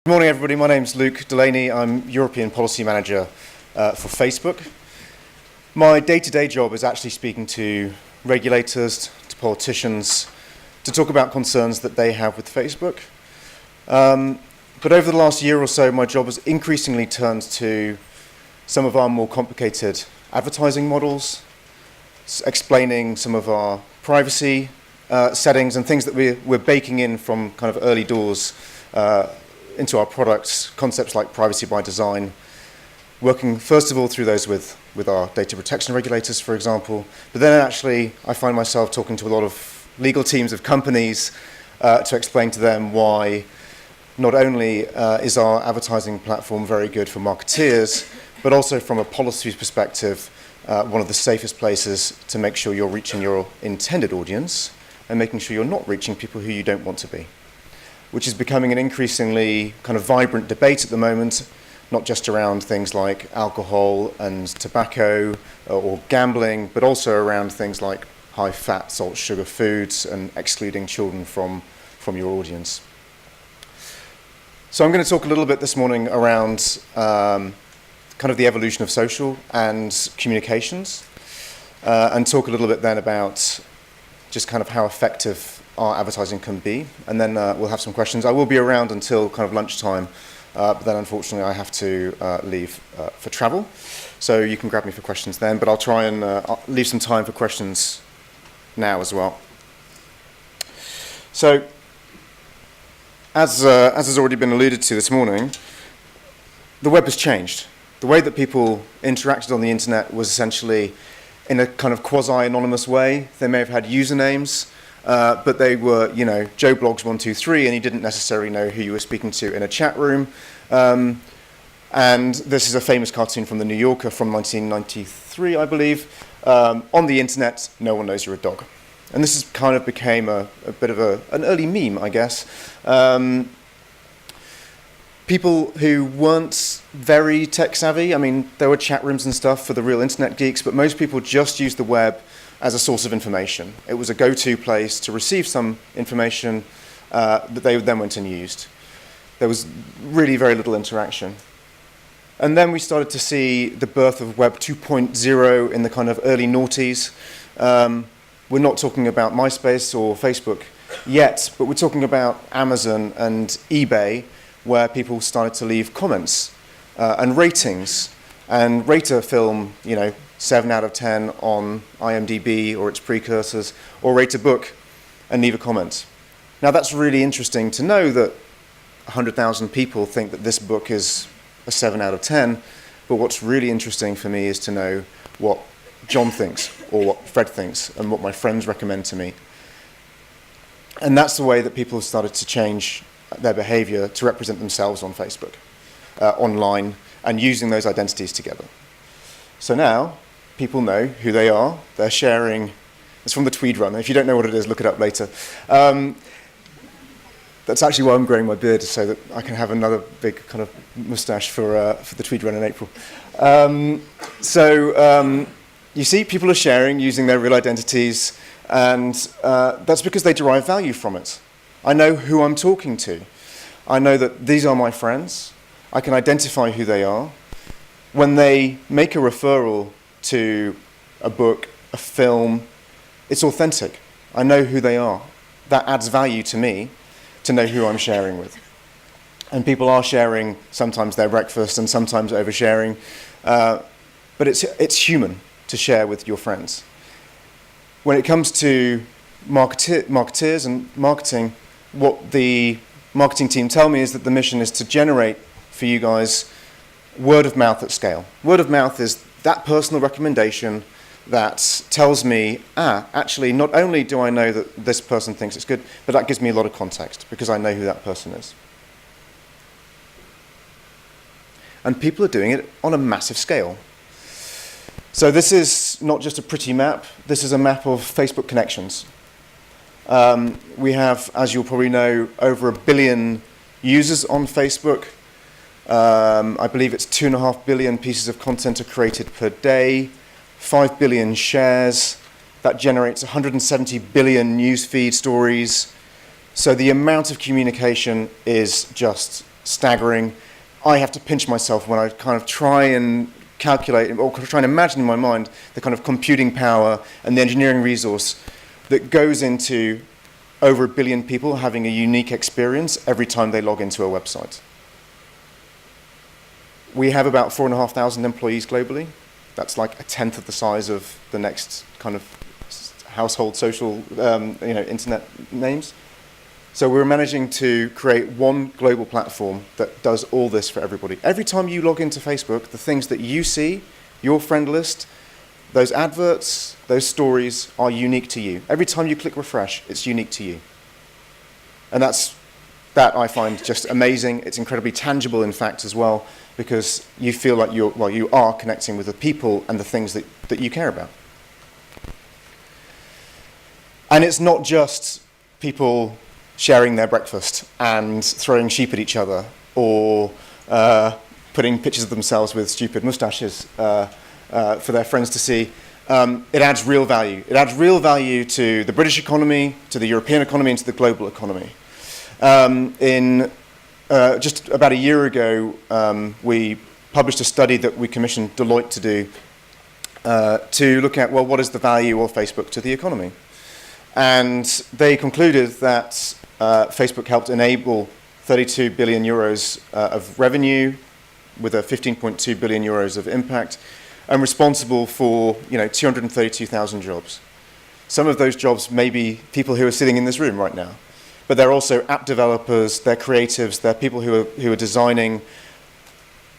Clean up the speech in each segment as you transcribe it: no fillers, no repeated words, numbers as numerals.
Good morning, everybody. My name's Luke Delaney. I'm European Policy Manager for Facebook. My day-to-day job is actually speaking to regulators, to politicians, to talk about concerns that they have with Facebook. But over the last year or so, my job has increasingly turned to some of our more complicated advertising models, explaining some of our privacy settings and things that we're baking in from kind of early doors into our products, concepts like privacy by design, working first of all through those with our data protection regulators, for example, but then actually I find myself talking to a lot of legal teams of companies to explain to them why not only is our advertising platform very good for marketeers, but also from a policy perspective, one of the safest places to make sure you're reaching your intended audience and making sure you're not reaching people who you don't want to be, which is becoming an increasingly kind of vibrant debate at the moment, not just around things like alcohol and tobacco or gambling, but also around things like high fat, salt, sugar foods and excluding children from your audience. So I'm going to talk a little bit this morning around kind of the evolution of social and communications, and talk a little bit then about just kind of how effective our advertising can be, and then we'll have some questions. I will be around until kind of lunchtime, but then unfortunately I have to leave for travel, so you can grab me for questions then, but I'll try and I'll leave some time for questions now as well. So, as has already been alluded to this morning, the web has changed. The way that people interacted on the internet was essentially in a kind of quasi-anonymous way. They may have had usernames, but they were, Joe Blogs 123, and you didn't necessarily know who you were speaking to in a chat room. And this is a famous cartoon from The New Yorker from 1993, I believe. On the internet, no one knows you're a dog. And this is kind of became a bit of an early meme, I guess. People who weren't very tech savvy, I mean, there were chat rooms and stuff for the real internet geeks, but most people just used the web as a source of information. It was a go-to place to receive some information that they then went and used. There was really very little interaction. And then we started to see the birth of Web 2.0 in the kind of early noughties. We're not talking about MySpace or Facebook yet, but we're talking about Amazon and eBay, where people started to leave comments and ratings and rate a film, 7 out of 10 on IMDb or its precursors, or rate a book and leave a comment. Now that's really interesting to know that 100,000 people think that this book is a 7 out of 10, but what's really interesting for me is to know what John thinks or what Fred thinks and what my friends recommend to me. And that's the way that people have started to change their behavior to represent themselves on Facebook, online, and using those identities together. So now, people know who they are. They're sharing. It's from the Tweed Run. If you don't know what it is, look it up later. That's actually why I'm growing my beard, so that I can have another big kind of mustache for the Tweed Run in April. You see, people are sharing using their real identities, and that's because they derive value from it. I know who I'm talking to. I know that these are my friends. I can identify who they are. When they make a referral to a book, a film, it's authentic. I know who they are. That adds value to me to know who I'm sharing with. And people are sharing sometimes their breakfast and sometimes oversharing, but it's human to share with your friends. When it comes to marketeers and marketing, what the marketing team tell me is that the mission is to generate for you guys word of mouth at scale. Word of mouth is that personal recommendation that tells me, actually, not only do I know that this person thinks it's good, but that gives me a lot of context because I know who that person is. And people are doing it on a massive scale. So this is not just a pretty map, this is a map of Facebook connections. We have, as you'll probably know, over 1 billion users on Facebook. I believe it's 2.5 billion pieces of content are created per day, 5 billion shares. That generates 170 billion newsfeed stories. So the amount of communication is just staggering. I have to pinch myself when I kind of try and calculate or try and imagine in my mind the kind of computing power and the engineering resource that goes into over 1 billion people having a unique experience every time they log into a website. We have about 4,500 employees globally. That's like a tenth of the size of the next kind of household social, internet names. So we're managing to create one global platform that does all this for everybody. Every time you log into Facebook, the things that you see, your friend list, those adverts, those stories are unique to you. Every time you click refresh, it's unique to you. And that I find just amazing. It's incredibly tangible, in fact, as well, because you feel like you are connecting with the people and the things that you care about. And it's not just people sharing their breakfast and throwing sheep at each other, or putting pictures of themselves with stupid mustaches for their friends to see. It adds real value. It adds real value to the British economy, to the European economy, and to the global economy. Just about a year ago, we published a study that we commissioned Deloitte to do to look at, well, what is the value of Facebook to the economy? And they concluded that Facebook helped enable 32 billion euros of revenue with a 15.2 billion euros of impact, and responsible for 232,000 jobs. Some of those jobs may be people who are sitting in this room right now, but they're also app developers, they're creatives, they're people who are designing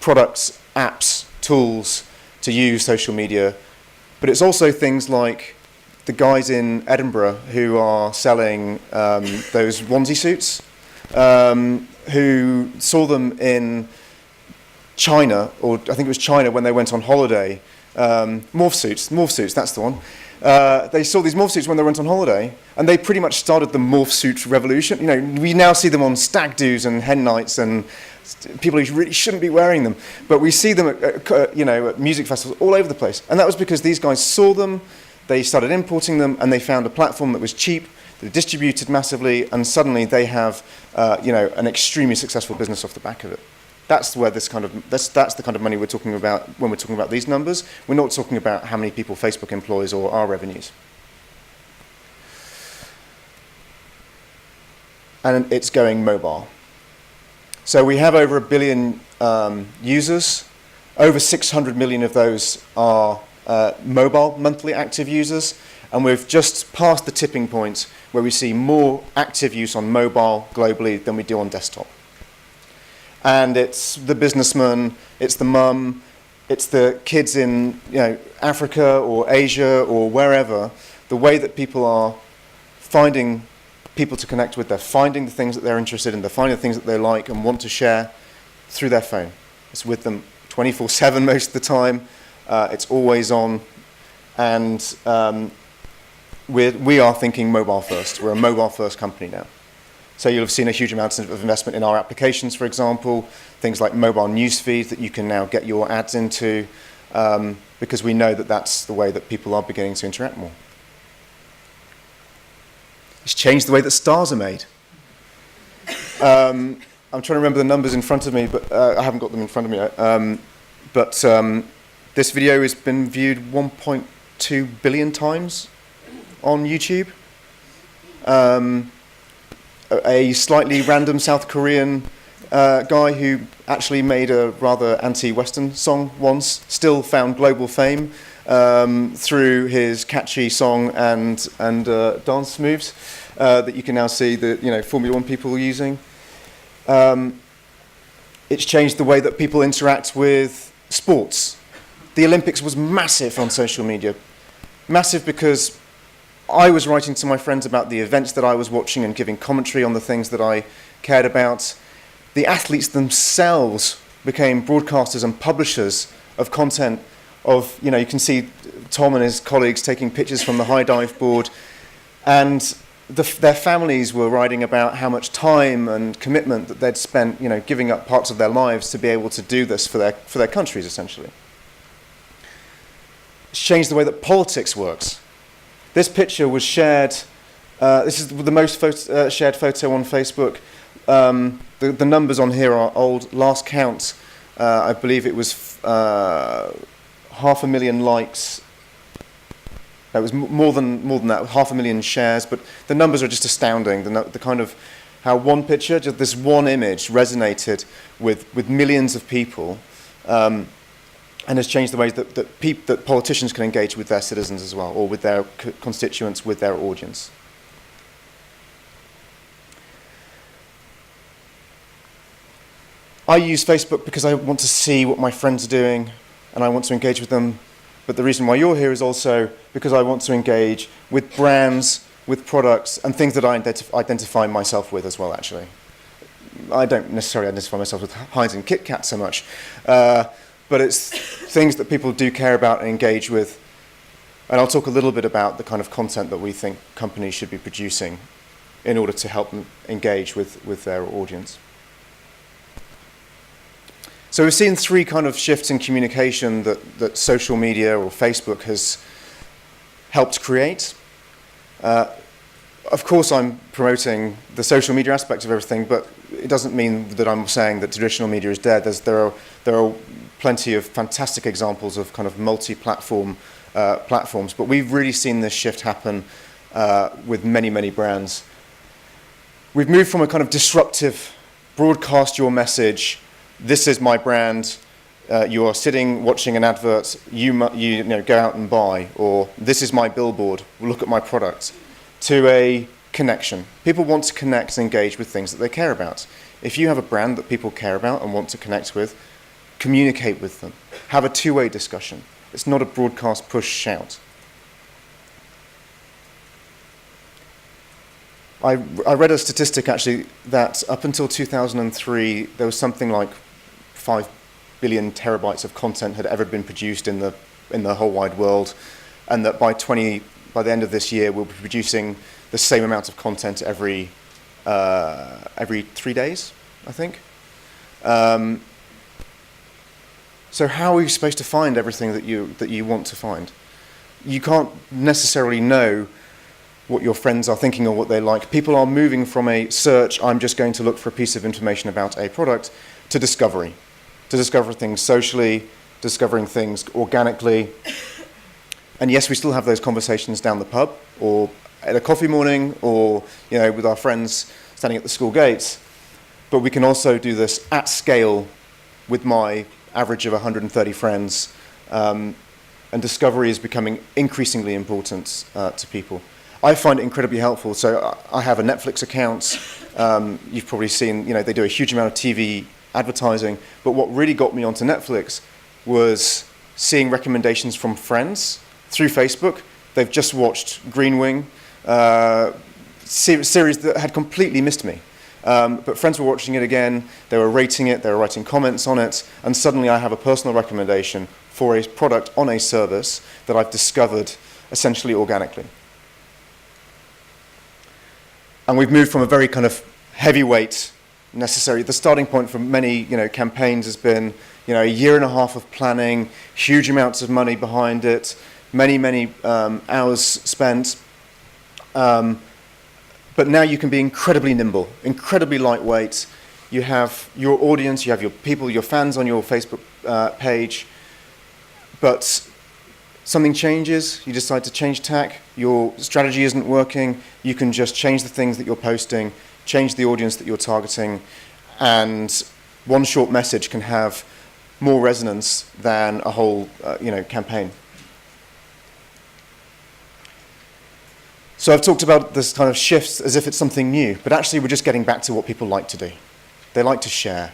products, apps, tools to use social media. But it's also things like the guys in Edinburgh who are selling those onesie suits, who saw them in China, or I think it was China when they went on holiday. Morph suits, that's the one. They saw these morph suits when they went on holiday, and they pretty much started the morph suit revolution. We now see them on stag do's and hen nights, and people who really shouldn't be wearing them. But we see them at music festivals all over the place. And that was because these guys saw them, they started importing them, and they found a platform that was cheap, that distributed massively, and suddenly they have an extremely successful business off the back of it. That's where that's the kind of money we're talking about when we're talking about these numbers. We're not talking about how many people Facebook employs or our revenues. And it's going mobile. So we have over 1 billion users. Over 600 million of those are mobile monthly active users. And we've just passed the tipping point where we see more active use on mobile globally than we do on desktop. And it's the businessman, it's the mum, it's the kids in Africa or Asia or wherever. The way that people are finding people to connect with, they're finding the things that they're interested in, they're finding the things that they like and want to share through their phone. It's with them 24/7 most of the time. It's always on, and we are thinking mobile first. We're a mobile first company now. So you'll have seen a huge amount of investment in our applications, for example, things like mobile newsfeed that you can now get your ads into, because we know that that's the way that people are beginning to interact more. It's changed the way that stars are made. I'm trying to remember the numbers in front of me, but I haven't got them in front of me. But this video has been viewed 1.2 billion times on YouTube. A slightly random South Korean guy who actually made a rather anti-Western song once still found global fame through his catchy song and dance moves that you can now see the Formula One people are using. It's changed the way that people interact with sports. The Olympics was massive on social media. Massive because I was writing to my friends about the events that I was watching and giving commentary on the things that I cared about. The athletes themselves became broadcasters and publishers of content you can see Tom and his colleagues taking pictures from the high dive board, and their families were writing about how much time and commitment that they'd spent, giving up parts of their lives to be able to do this for their countries, essentially. It's changed the way that politics works. This picture was shared, this is the most shared photo on Facebook The numbers on here are old. Last count, I believe it was 500,000 likes. It was more than that, 500,000 shares. But the numbers are just astounding. The kind of how one picture, just this one image, resonated with millions of people, and has changed the ways that politicians can engage with their citizens as well, or with their constituents, with their audience. I use Facebook because I want to see what my friends are doing, and I want to engage with them. But the reason why you're here is also because I want to engage with brands, with products, and things that I identify myself with as well, actually. I don't necessarily identify myself with Heinz and Kit Kat so much, but it's things that people do care about and engage with. And I'll talk a little bit about the kind of content that we think companies should be producing in order to help them engage with their audience. So we've seen three kind of shifts in communication that social media or Facebook has helped create. Of course, I'm promoting the social media aspect of everything, but it doesn't mean that I'm saying that traditional media is dead. There are plenty of fantastic examples of kind of multi-platform platforms, but we've really seen this shift happen with many, many brands. We've moved from a kind of disruptive, broadcast your message, this is my brand, you are sitting watching an advert, you know, go out and buy, or this is my billboard, look at my product, to a connection. People want to connect and engage with things that they care about. If you have a brand that people care about and want to connect with, communicate with them. Have a two-way discussion. It's not a broadcast push shout. I read a statistic actually that up until 2003 there was something like 5 billion terabytes of content had ever been produced in the whole wide world, and that by the end of this year we'll be producing the same amount of content every 3 days, I think. So how are you supposed to find everything that you want to find? You can't necessarily know what your friends are thinking or what they like. People are moving from a search, I'm just going to look for a piece of information about a product, to discovery. To discover things socially, discovering things organically. And yes, we still have those conversations down the pub, or at a coffee morning, or with our friends standing at the school gates. But we can also do this at scale with my average of 130 friends. And discovery is becoming increasingly important to people. I find it incredibly helpful. So I have a Netflix account. You've probably seen, they do a huge amount of TV advertising. But what really got me onto Netflix was seeing recommendations from friends through Facebook. They've just watched Green Wing, series that had completely missed me. But friends were watching it again, they were rating it, they were writing comments on it, and suddenly I have a personal recommendation for a product on a service that I've discovered essentially organically. And we've moved from a very kind of heavyweight necessary. The starting point for many campaigns has been a year and a half of planning, huge amounts of money behind it, many hours spent. But now you can be incredibly nimble, incredibly lightweight. You have your audience, you have your people, your fans on your Facebook page. But something changes, you decide to change tack, your strategy isn't working, you can just change the things that you're posting, change the audience that you're targeting, and one short message can have more resonance than a whole campaign. So I've talked about this kind of shifts as if it's something new, but actually we're just getting back to what people like to do. They like to share.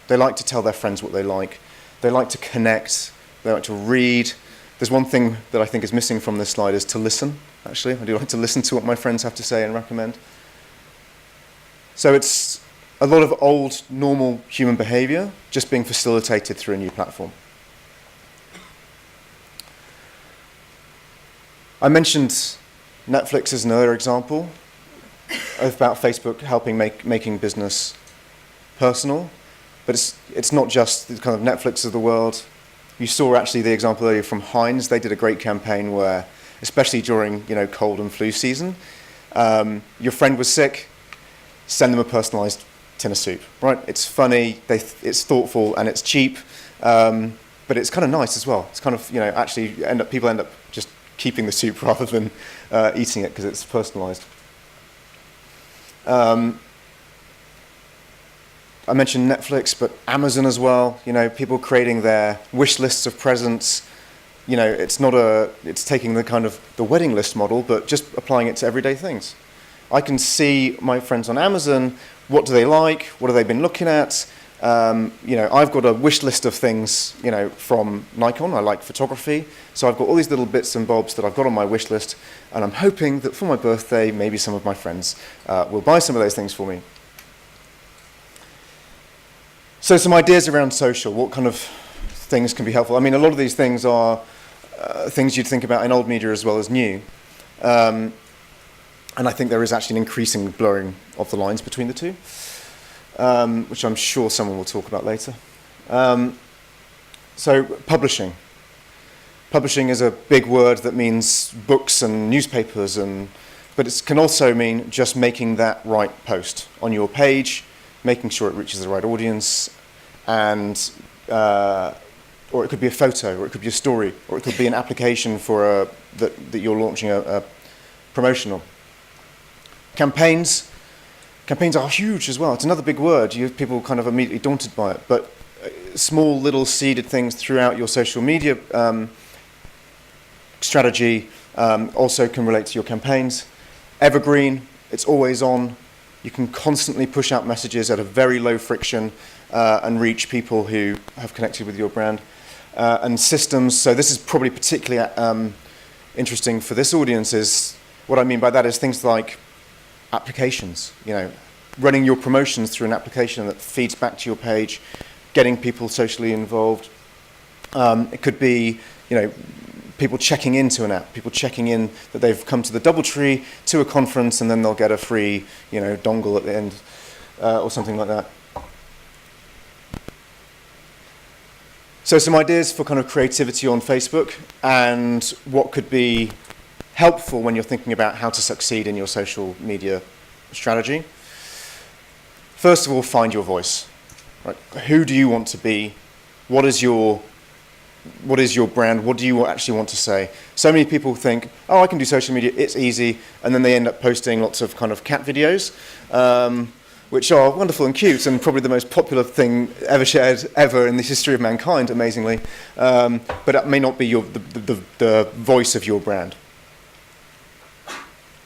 They like to tell their friends what they like. They like to connect. They like to read. There's one thing that I think is missing from this slide is to listen, actually. I do like to listen to what my friends have to say and recommend. So it's a lot of old, normal human behavior just being facilitated through a new platform. I mentioned Netflix is another example about Facebook helping making business personal, but it's not just the kind of Netflix of the world. You saw actually the example earlier from Heinz. They did a great campaign where, especially during cold and flu season, your friend was sick, send them a personalized tin of soup, right? It's funny, it's thoughtful, and it's cheap, but it's kind of nice as well. It's kind of, actually people end up just keeping the soup rather than eating it because it's personalized. I mentioned Netflix, but Amazon as well. People creating their wish lists of presents. It's taking the kind of the wedding list model, but just applying it to everyday things. I can see my friends on Amazon, what do they like, what have they been looking at. I've got a wish list of things, from Nikon. I like photography, so I've got all these little bits and bobs that I've got on my wish list, and I'm hoping that for my birthday, maybe some of my friends will buy some of those things for me. So some ideas around social, what kind of things can be helpful? I mean, a lot of these things are things you'd think about in old media as well as new. And I think there is actually an increasing blurring of the lines between the two, which I'm sure someone will talk about later. So publishing. Publishing is a big word that means books and newspapers, but it can also mean just making that right post on your page, making sure it reaches the right audience, and or it could be a photo, or it could be a story, or it could be an application for that you're launching a promotional. Campaigns are huge as well. It's another big word. People kind of immediately daunted by it, but small little seeded things throughout your social media strategy also can relate to your campaigns. Evergreen, it's always on. You can constantly push out messages at a very low friction and reach people who have connected with your brand. And systems, so this is probably particularly interesting for this audience. Is what I mean by that is things like applications, running your promotions through an application that feeds back to your page, getting people socially involved. It could be, people checking into an app, people checking in that they've come to the DoubleTree to a conference, and then they'll get a free, dongle at the end, or something like that. So some ideas for kind of creativity on Facebook and what could be helpful when you're thinking about how to succeed in your social media strategy. First of all, find your voice. Right? Who do you want to be? What is your brand? What do you actually want to say? So many people think, oh, I can do social media, it's easy, and then they end up posting lots of kind of cat videos, which are wonderful and cute, and probably the most popular thing ever shared ever in the history of mankind, amazingly. But it may not be the voice of your brand.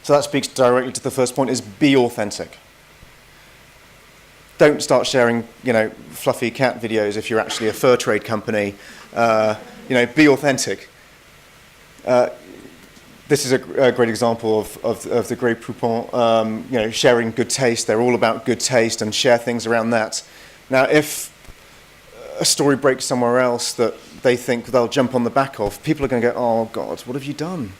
So that speaks directly to the first point: is be authentic. Don't start sharing, fluffy cat videos if you're actually a fur trade company. Be authentic. This is a great example of the Grey Poupon, sharing good taste. They're all about good taste and share things around that. Now, if a story breaks somewhere else that they think they'll jump on the back of, people are going to go, oh God, what have you done?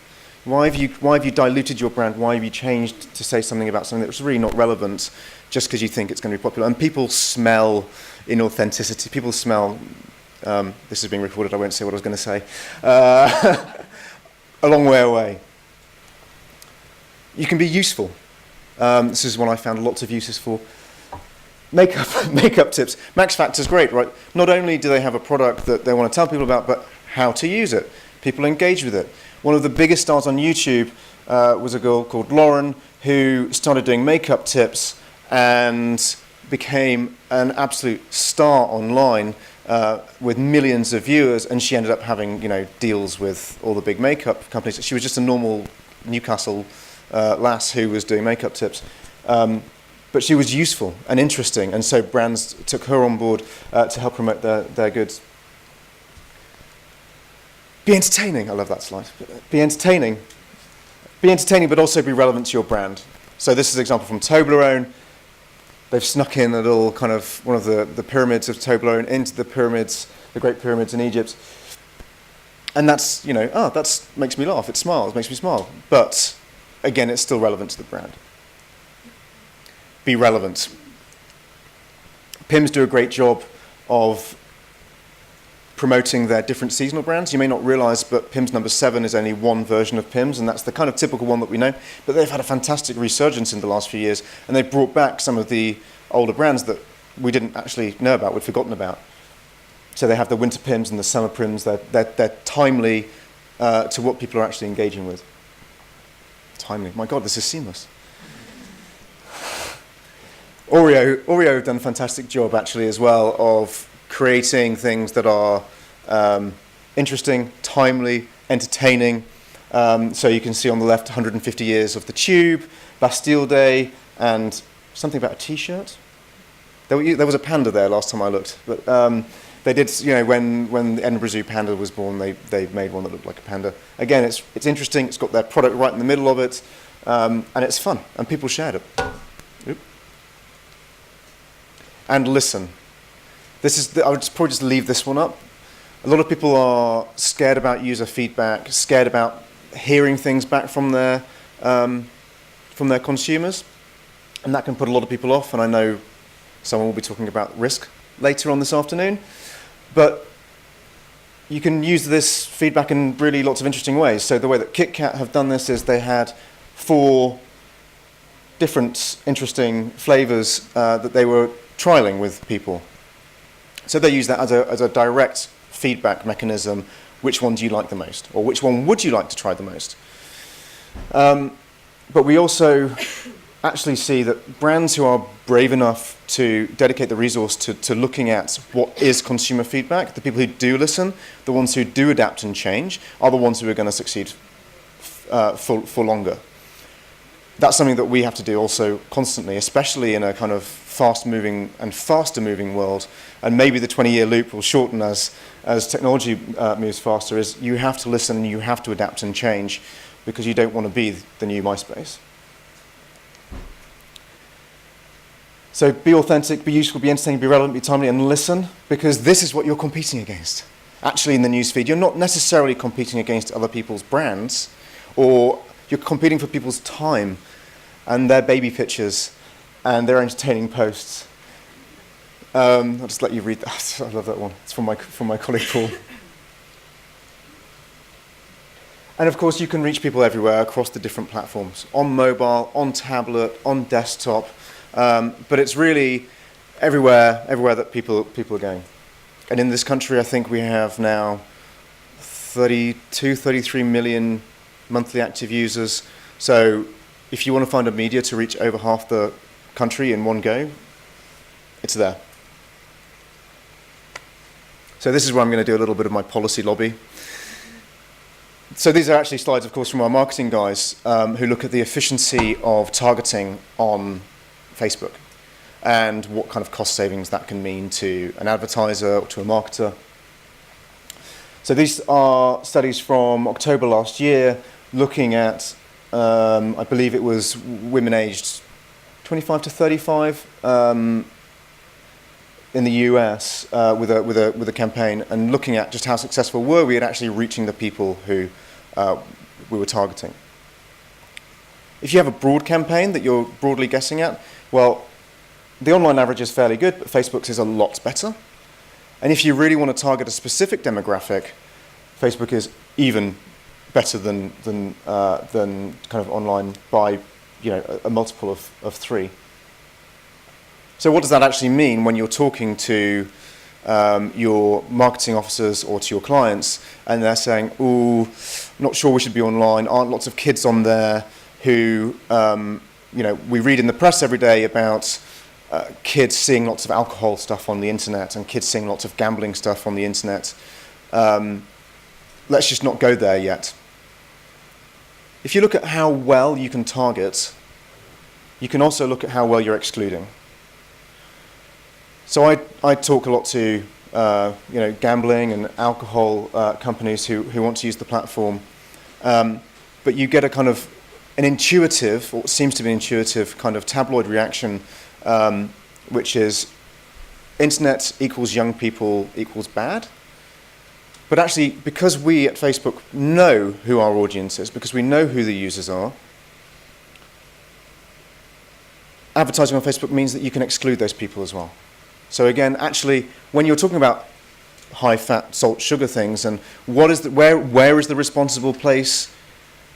Why have you diluted your brand? Why have you changed to say something about something that's really not relevant just because you think it's going to be popular? And people smell inauthenticity. People smell, this is being recorded, I won't say what I was going to say, a long way away. You can be useful. This is one I found lots of uses for. Makeup tips. Max Factor's great, right? Not only do they have a product that they want to tell people about, but how to use it. People engage with it. One of the biggest stars on YouTube was a girl called Lauren who started doing makeup tips and became an absolute star online with millions of viewers, and she ended up having deals with all the big makeup companies. She was just a normal Newcastle lass who was doing makeup tips. But she was useful and interesting, and so brands took her on board to help promote their goods. Be entertaining. I love that slide. Be entertaining. Be entertaining, but also be relevant to your brand. So this is an example from Toblerone. They've snuck in a little kind of one of the pyramids of Toblerone into the pyramids, the Great Pyramids in Egypt. And that's, that makes me laugh. It smiles, makes me smile. But again, it's still relevant to the brand. Be relevant. PIMS do a great job of promoting their different seasonal brands. You may not realize, but Pimm's number 7 is only one version of Pimm's, and that's the kind of typical one that we know. But they've had a fantastic resurgence in the last few years, and they've brought back some of the older brands that we didn't actually know about, we'd forgotten about. So they have the winter Pimm's and the summer Pimm's. They're timely to what people are actually engaging with. Timely. My God, this is seamless. Oreo have done a fantastic job, actually, as well, of creating things that are interesting, timely, entertaining. So you can see on the left 150 years of the Tube, Bastille Day, and something about a T-shirt. There was a panda there last time I looked. But they did, when the Edinburgh Zoo panda was born, they made one that looked like a panda. Again, it's interesting. It's got their product right in the middle of it, and it's fun, and people shared it. Oop. And listen. I would probably just leave this one up. A lot of people are scared about user feedback, scared about hearing things back from their consumers, and that can put a lot of people off. And I know someone will be talking about risk later on this afternoon, but you can use this feedback in really lots of interesting ways. So the way that KitKat have done this is they had 4 different interesting flavors that they were trialing with people. So they use that as a direct feedback mechanism. Which one do you like the most? Or which one would you like to try the most? But we also actually see that brands who are brave enough to dedicate the resource to looking at what is consumer feedback, the people who do listen, the ones who do adapt and change, are the ones who are going to succeed for longer. That's something that we have to do also constantly, especially in a kind of fast-moving and faster-moving world. And maybe the 20-year loop will shorten as technology moves faster, is you have to listen and you have to adapt and change because you don't want to be the new MySpace. So be authentic, be useful, be entertaining, be relevant, be timely, and listen, because this is what you're competing against. Actually, in the newsfeed, you're not necessarily competing against other people's brands, or you're competing for people's time and their baby pictures and their entertaining posts. I'll just let you read that. I love that one. It's from my colleague Paul. And of course, you can reach people everywhere across the different platforms, on mobile, on tablet, on desktop. But it's really everywhere that people are going. And in this country, I think we have now 33 million monthly active users. So if you want to find a media to reach over half the country in one go, it's there. So this is where I'm going to do a little bit of my policy lobby. So these are actually slides, of course, from our marketing guys who look at the efficiency of targeting on Facebook and what kind of cost savings that can mean to an advertiser or to a marketer. So these are studies from October last year looking at, I believe it was women aged 25 to 35 in the US with a campaign, and looking at just how successful were we at actually reaching the people who we were targeting. If you have a broad campaign that you're broadly guessing at, well, the online average is fairly good, but Facebook's is a lot better. And if you really want to target a specific demographic, Facebook is even better than kind of online by a multiple of 3. So what does that actually mean when you're talking to your marketing officers or to your clients, and they're saying, "Ooh, not sure we should be online. Aren't lots of kids on there who, we read in the press every day about kids seeing lots of alcohol stuff on the internet and kids seeing lots of gambling stuff on the internet. Let's just not go there yet." If you look at how well you can target, you can also look at how well you're excluding. So I talk a lot to gambling and alcohol companies who want to use the platform, but you get a kind of an intuitive, or what seems to be an intuitive kind of tabloid reaction, which is internet equals young people equals bad. But actually, because we at Facebook know who our audience is, because we know who the users are, advertising on Facebook means that you can exclude those people as well. So again, actually, when you're talking about high fat, salt, sugar things, and where is the responsible place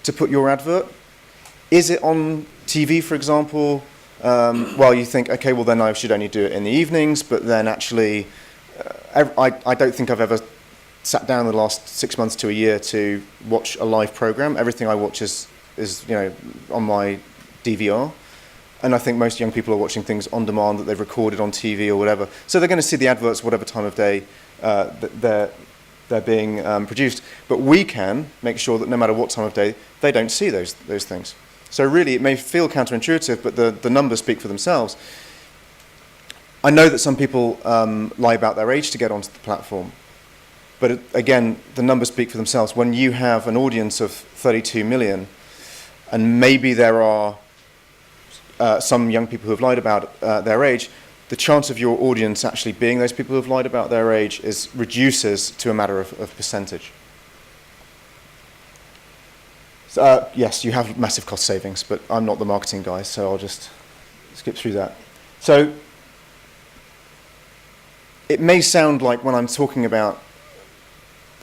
to put your advert? Is it on TV, for example? Well, you think, okay, well then I should only do it in the evenings, but then actually, I don't think I've ever sat down in the last 6 months to a year to watch a live program. Everything I watch is on my DVR. And I think most young people are watching things on demand that they've recorded on TV or whatever. So they're going to see the adverts whatever time of day they're being produced. But we can make sure that no matter what time of day, they don't see those things. So really, it may feel counterintuitive, but the numbers speak for themselves. I know that some people lie about their age to get onto the platform. But again, the numbers speak for themselves. When you have an audience of 32 million, and maybe there are some young people who have lied about their age, the chance of your audience actually being those people who have lied about their age reduces to a matter of percentage. So, yes, you have massive cost savings, but I'm not the marketing guy, so I'll just skip through that. So it may sound like when I'm talking about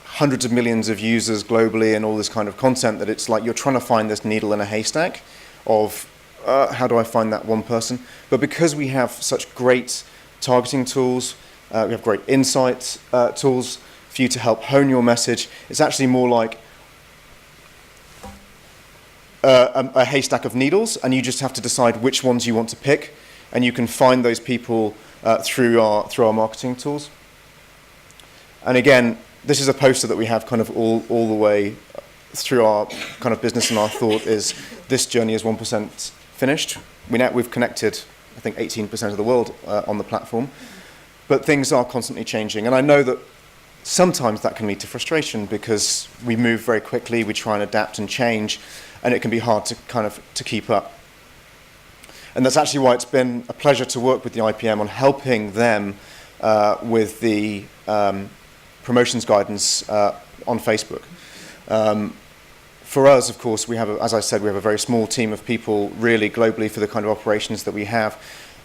hundreds of millions of users globally and all this kind of content that it's like you're trying to find this needle in a haystack of how do I find that one person? But because we have such great targeting tools, we have great insight tools for you to help hone your message, it's actually more like a haystack of needles, and you just have to decide which ones you want to pick, and you can find those people through our marketing tools. And again, this is a poster that we have kind of all the way through our kind of business, and our thought is this journey is 1% finished. We've connected, I think, 18% of the world on the platform, but things are constantly changing. And I know that sometimes that can lead to frustration because we move very quickly, we try and adapt and change, and it can be hard to keep up. And that's actually why it's been a pleasure to work with the IPM on helping them with the promotions guidance on Facebook. For us, of course, we have, as I said, we have a very small team of people really globally for the kind of operations that we have.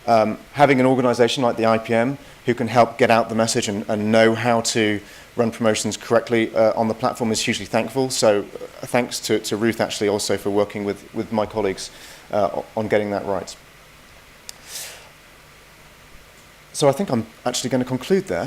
Having an organization like the IPM who can help get out the message and know how to run promotions correctly on the platform is hugely thankful. So thanks to Ruth actually also for working with my colleagues on getting that right. So I think I'm actually going to conclude there.